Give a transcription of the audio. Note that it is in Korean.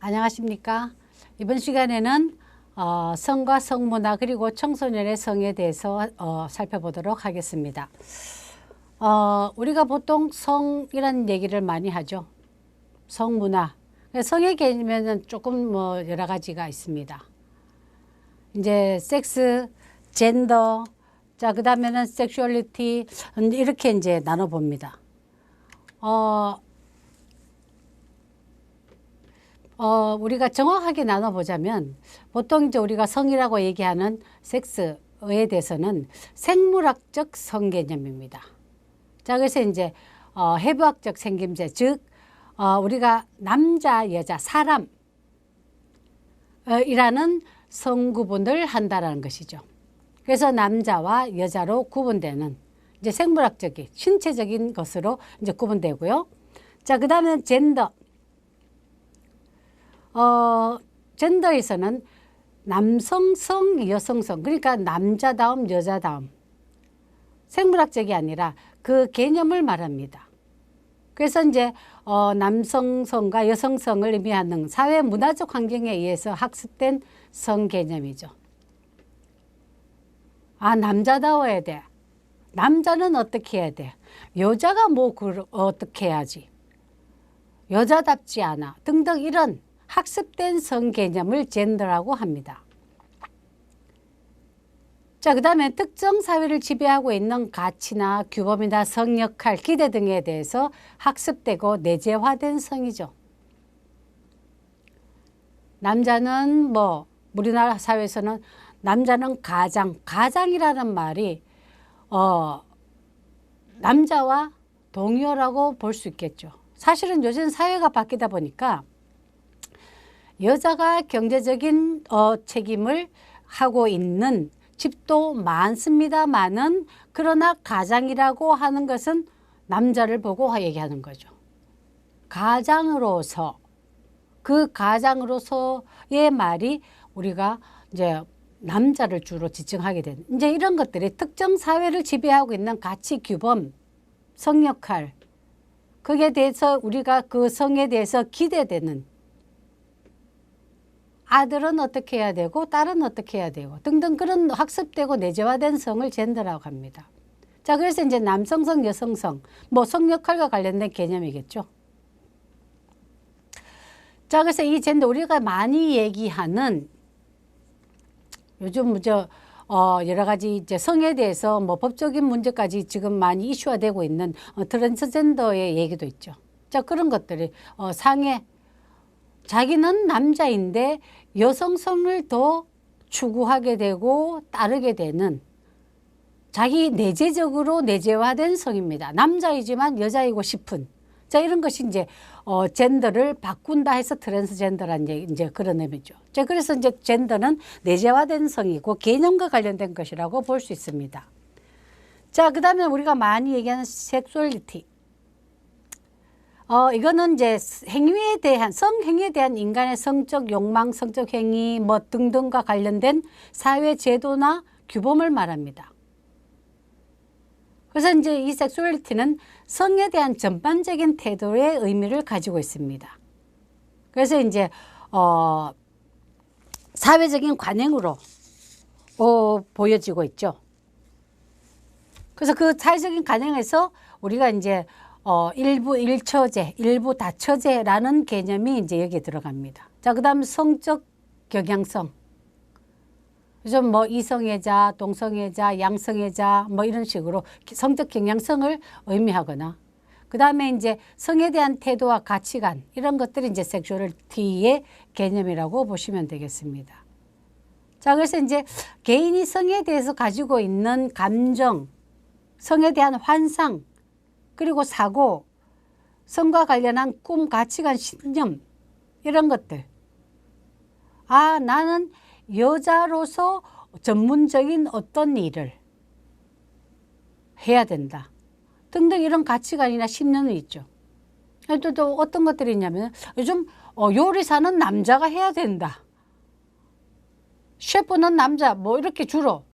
안녕하십니까. 이번 시간에는 성과 성문화 그리고 청소년의 성에 대해서 살펴보도록 하겠습니다. 우리가 보통 성이라는 얘기를 많이 하죠. 성문화. 성의 개념에는 조금 여러 가지가 있습니다. 이제 섹스, 젠더, 자, 그 다음에는 섹슈얼리티, 이렇게 이제 나눠봅니다. 우리가 정확하게 나눠보자면 보통 이제 우리가 성이라고 얘기하는 섹스에 대해서는 생물학적 성 개념입니다. 자, 그래서 이제 해부학적 생김새, 즉 우리가 남자, 여자, 사람 이라는 성 구분을 한다라는 것이죠. 그래서 남자와 여자로 구분되는 이제 생물학적인 신체적인 것으로 이제 구분되고요. 자, 그 다음에 젠더. 젠더에서는 남성성, 여성성, 그러니까 남자다움, 여자다움. 생물학적이 아니라 그 개념을 말합니다. 그래서 이제 남성성과 여성성을 의미하는 사회 문화적 환경에 의해서 학습된 성 개념이죠. 남자다워야 돼. 남자는 어떻게 해야 돼? 여자가 어떻게 해야지? 여자답지 않아. 등등 이런 학습된 성 개념을 젠더라고 합니다. 자, 그 다음에 특정 사회를 지배하고 있는 가치나 규범이나 성 역할, 기대 등에 대해서 학습되고 내재화된 성이죠. 남자는 우리나라 사회에서는 남자는 가장이라는 말이 남자와 동요라고 볼 수 있겠죠. 사실은 요즘 사회가 바뀌다 보니까 여자가 경제적인 책임을 하고 있는 집도 많습니다만은 그러나 가장이라고 하는 것은 남자를 보고 얘기하는 거죠. 가장으로서 그 가장으로서의 말이 우리가 이제 남자를 주로 지칭하게 되는 이제 이런 것들이 특정 사회를 지배하고 있는 가치 규범, 성 역할 거기에 대해서 우리가 그 성에 대해서 기대되는 아들은 어떻게 해야 되고 딸은 어떻게 해야 되고 등등 그런 학습되고 내재화된 성을 젠더라고 합니다. 자, 그래서 이제 남성성, 여성성, 성 역할과 관련된 개념이겠죠. 자, 그래서 이 젠더 우리가 많이 얘기하는 요즘 여러 가지 이제 성에 대해서 법적인 문제까지 지금 많이 이슈화되고 있는 트랜스젠더의 얘기도 있죠. 자, 그런 것들이 상해 자기는 남자인데 여성성을 더 추구하게 되고 따르게 되는 자기 내재적으로 내재화된 성입니다. 남자이지만 여자이고 싶은. 자, 이런 것이 이제 젠더를 바꾼다 해서 트랜스젠더란 얘기, 이제 그런 의미죠. 자, 그래서 이제 젠더는 내재화된 성이고 개념과 관련된 것이라고 볼 수 있습니다. 자, 그 다음에 우리가 많이 얘기하는 섹슈얼리티. 이거는 이제 행위에 대한, 성행위에 대한 인간의 성적 욕망, 성적 행위 등등과 관련된 사회 제도나 규범을 말합니다. 그래서 이제 이 섹슈얼리티는 성에 대한 전반적인 태도의 의미를 가지고 있습니다. 그래서 이제 사회적인 관행으로 보여지고 있죠. 그래서 그 사회적인 관행에서 우리가 이제 일부 일처제, 일부 다처제라는 개념이 이제 여기에 들어갑니다. 자, 그 다음 성적 경향성. 좀 이성애자, 동성애자, 양성애자 이런 식으로 성적 경향성을 의미하거나 그 다음에 이제 성에 대한 태도와 가치관 이런 것들이 이제 섹슈얼리티의 개념이라고 보시면 되겠습니다. 자, 그래서 이제 개인이 성에 대해서 가지고 있는 감정, 성에 대한 환상 그리고 사고, 성과 관련한 꿈, 가치관, 신념 이런 것들. 나는 여자로서 전문적인 어떤 일을 해야 된다. 등등 이런 가치관이나 신념이 있죠. 또 어떤 것들이 있냐면 요즘 요리사는 남자가 해야 된다. 셰프는 남자 이렇게 주로